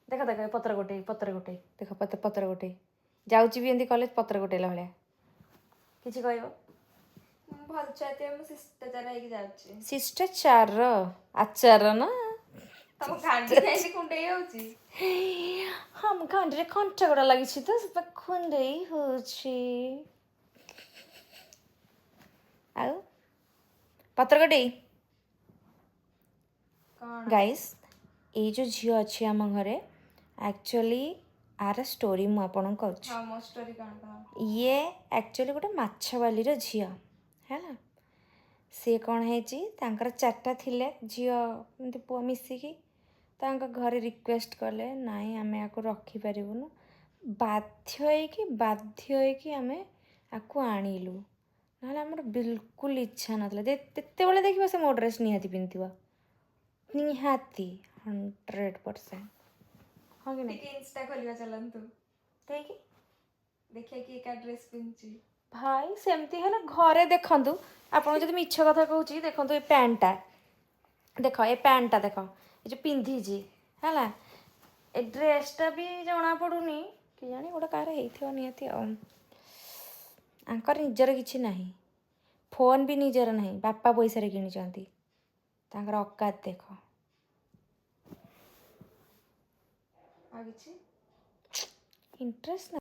देख देख पत्र गोटे देख पत्र गोटे जाऊँगी भी एमती कॉलेज पत्र गोटेला भाया किसी कह भल छुआते मु शिष्टाचार ହେଇକି ଯାଉଛି शिष्टाचार आचार ना ତମ ଗାଣ୍ଡି ଖାଇଲି କୁଣ୍ଡେଇ ହଉଛି हम गांडे कंटा गोड़ा लगी तो सब खुंडे होची आउ पत्र गोटे କଣ गाइस ये जो झील अच्छी आम घरे एक्चुअली आर स्टोरी मु आपन कहूँ ହଁ ମୋ ଷ୍ଟୋରି କଣ କହ ये एक्चुअली गोटे माछवालीर झी है सी कौन है चार्टा थिले झी एमती पुआ मिसिकी घरे रिक्वेस्ट कले नाई आम या रखिपारूनु बाध्य आम आपको आणिलु ना आमर बिल्कुल इच्छा नाला तेते देखिए से मो ड्रेस निहाती पिंधि निहाती 100% हाँ कि नहीं ଟିକେ ଇନଷ୍ଟା ଖୋଲିବା ଚାଲନ୍ତୁ देखी ଦେଖିଆ କିଏ କା ଡ୍ରେସ୍ ପିନ୍ଧୁଛି भाई सेमती है घरे देखु आपको जब मिछ कथा कहूँ देखो ये पैंटा देख ये पैंटा देख ये जो पिंधि है ए ड्रेसटा भी जना पड़ूनी कि जानी गोटे कार निहती आंकर निजर किसी ना फोन भी निजर ना बापा पैसा किणी औकात देख ଆଉ କିଛି इंटरेस्ट